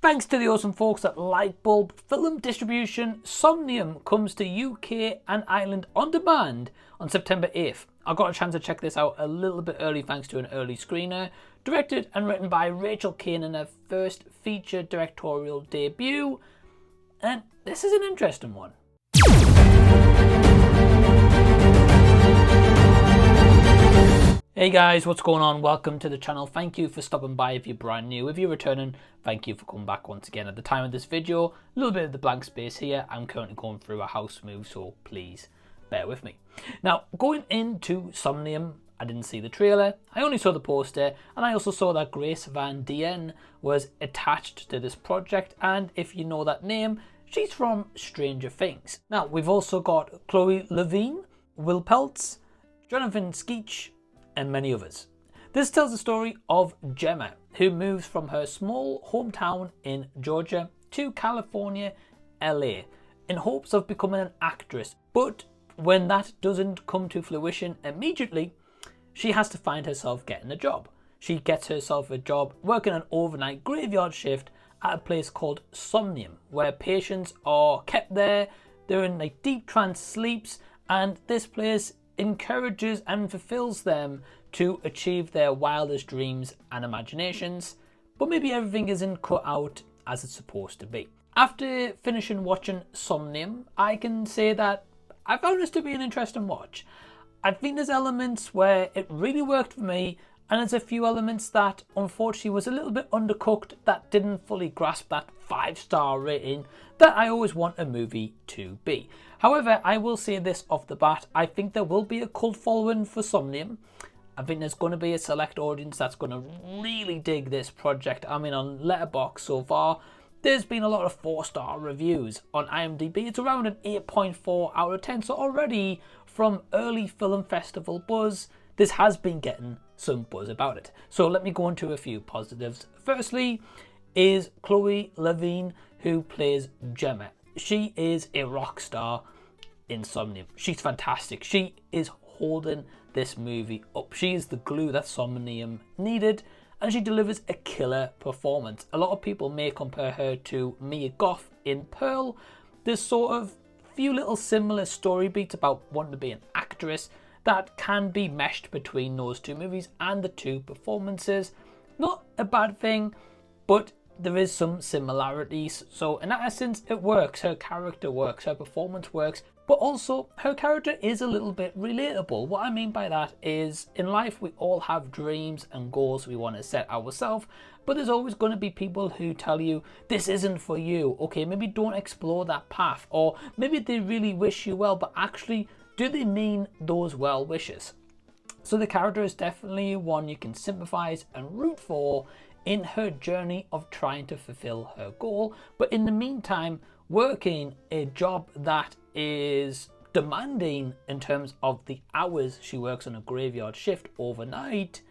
Thanks to the awesome folks at Lightbulb Film Distribution, Somnium comes to UK and Ireland on demand on September 8th. I got a chance to check this out a little bit early thanks to an early screener. Directed and written by Racheal Cain in her first feature directorial debut. And this is an interesting one. Hey guys, what's going on? Welcome to the channel. Thank you for stopping by if you're brand new. If you're returning, thank you for coming back once again. At the time of this video, a little bit of the blank space here. I'm currently going through a house move, so please bear with me. Now, going into Somnium, I didn't see the trailer. I only saw the poster, and I also saw that Grace Van Dien was attached to this project, and if you know that name, she's from Stranger Things. Now, we've also got Chloe Levine, Peltz, Jonathan Skeech, and many others. This tells the story of Gemma, who moves from her small hometown in Georgia to California, LA, in hopes of becoming an actress. But when that doesn't come to fruition immediately, she has to find herself getting a job. She gets herself a job working an overnight graveyard shift at a place called Somnium, where patients are kept there. They're in like deep trance sleeps, and this place encourages and fulfills them to achieve their wildest dreams and imaginations, but maybe everything isn't cut out as it's supposed to be. After finishing watching Somnium, I can say that I found this to be an interesting watch. I think there's elements where it really worked for me, and there's a few elements that unfortunately was a little bit undercooked, that didn't fully grasp that 5-star rating that I always want a movie to be. However, I will say this off the bat, I think there will be a cult following for Somnium. I think there's going to be a select audience that's going to really dig this project. I mean, on Letterboxd so far, there's been a lot of 4-star reviews. On IMDb, it's around an 8.4 out of 10. So already from early film festival buzz, this has been getting some buzz about it. So let me go into a few positives. Firstly is Chloe Levine, who plays Gemma. She is a rock star in Somnium. She's fantastic. She is holding this movie up. She is the glue that Somnium needed, and she delivers a killer performance. A lot of people may compare her to Mia Goth in Pearl. There's sort of few little similar story beats about wanting to be an actress that can be meshed between those two movies and the two performances. Not a bad thing, but there is some similarities. So in that essence, it works. Her character works, her performance works, but also her character is a little bit relatable. What I mean by that is, in life we all have dreams and goals we want to set ourselves, but there's always going to be people who tell you this isn't for you. Okay, maybe don't explore that path, or maybe they really wish you well, but actually, do they mean those well wishes? So the character is definitely one you can sympathize and root for in her journey of trying to fulfill her goal, but in the meantime working a job that is demanding in terms of the hours she works on a graveyard shift overnight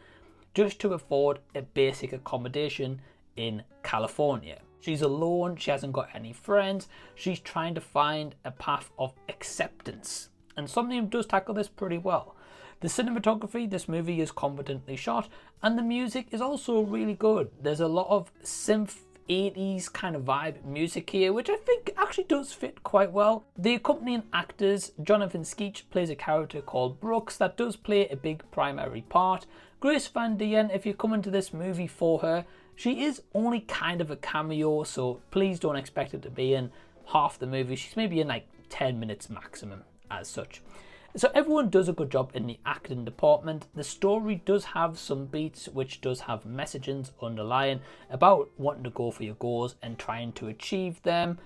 just to afford a basic accommodation in California. She's alone, she hasn't got any friends, she's trying to find a path of acceptance. And Somnium does tackle this pretty well. The cinematography, this movie is competently shot, and the music is also really good. There's a lot of synth 80s kind of vibe music here, which I think actually does fit quite well. The accompanying actors, Jonathan Skeech plays a character called Brooks that does play a big primary part. Grace Van Dien, if you come into this movie for her, she is only kind of a cameo, so please don't expect her to be in half the movie. She's maybe in like 10 minutes maximum as such. So everyone does a good job in the acting department. The story does have some beats which does have messagings underlying about wanting to go for your goals and trying to achieve them.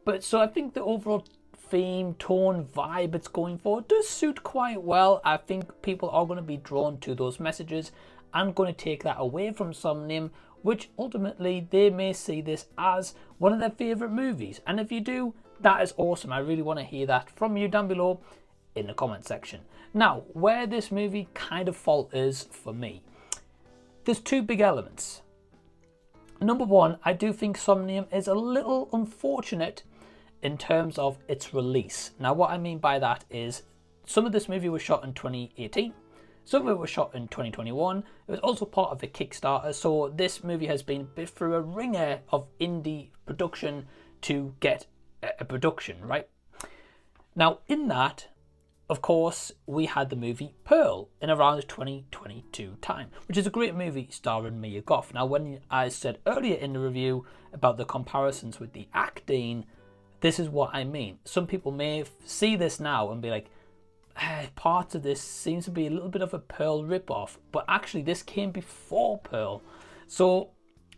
But so I think the overall theme, tone, vibe it's going for does suit quite well. I think people are going to be drawn to those messages and going to take that away from Somnium, which ultimately they may see this as one of their favourite movies. And if you do, that is awesome. I really want to hear that from you down below in the comment section. Now, where this movie kind of falters for me, there's two big elements. Number one, I do think Somnium is a little unfortunate in terms of its release. Now, what I mean by that is some of this movie was shot in 2018, Some of it was shot in 2021. It was also part of a Kickstarter, so this movie has been bit through a ringer of indie production to get a production, right? Now, in that, of course, we had the movie Pearl in around 2022 time, which is a great movie starring Mia Goth. Now, when I said earlier in the review about the comparisons with the acting, this is what I mean. Some people may see this now and be like, parts of this seems to be a little bit of a Pearl ripoff, but actually this came before Pearl. So,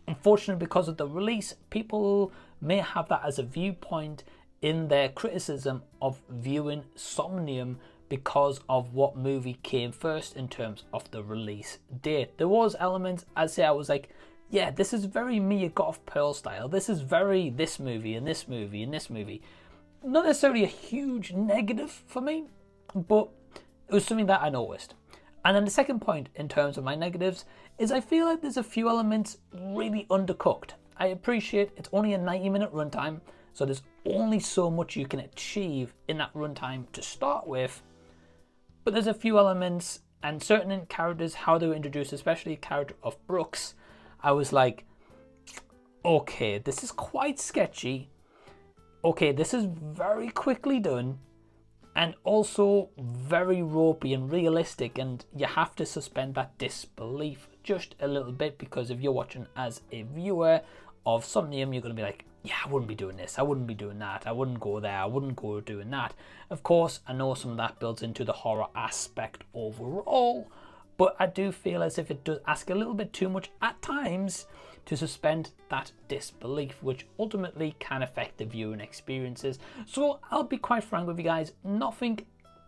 unfortunately, because of the release, people may have that as a viewpoint in their criticism of viewing Somnium because of what movie came first in terms of the release date. There was elements, I was like, yeah, this is very Mia Goth Pearl style. This is very this movie and this movie and this movie. Not necessarily a huge negative for me, but it was something that I noticed. And then the second point in terms of my negatives is I feel like there's a few elements really undercooked. I appreciate it's only a 90-minute runtime, so there's only so much you can achieve in that runtime to start with. But there's a few elements and certain characters, how they were introduced, especially the character of Brooks, I was like, okay, this is quite sketchy. Okay, this is very quickly done and also very ropey and realistic, and you have to suspend that disbelief just a little bit, because if you're watching as a viewer of Somnium, you're going to be like, yeah, I wouldn't be doing this, I wouldn't be doing that, I wouldn't go there, I wouldn't go doing that. Of course, I know some of that builds into the horror aspect overall, but I do feel as if it does ask a little bit too much at times to suspend that disbelief, which ultimately can affect the viewing experiences. So I'll be quite frank with you guys, nothing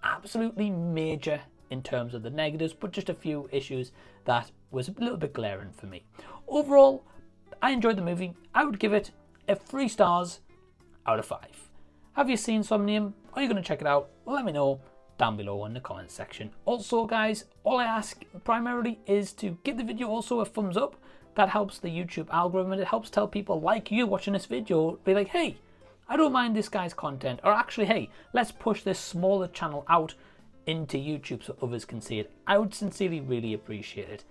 absolutely major in terms of the negatives, but just a few issues that was a little bit glaring for me. Overall, I enjoyed the movie. I would give it a 3 stars out of 5. Have you seen Somnium? Are you going to check it out? Well, let me know down below in the comments section. Also, guys, all I ask primarily is to give the video also a thumbs up. That helps the YouTube algorithm, and it helps tell people like you watching this video, be like, hey, I don't mind this guy's content, or actually, hey, let's push this smaller channel out into YouTube so others can see it. I would sincerely really appreciate it.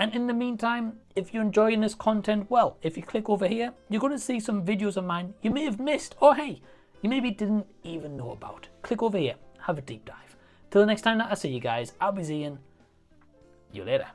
And in the meantime, if you're enjoying this content, well, if you click over here, you're going to see some videos of mine you may have missed, or hey, you maybe didn't even know about. Click over here, have a deep dive. Till the next time that I see you guys, I'll be seeing you later.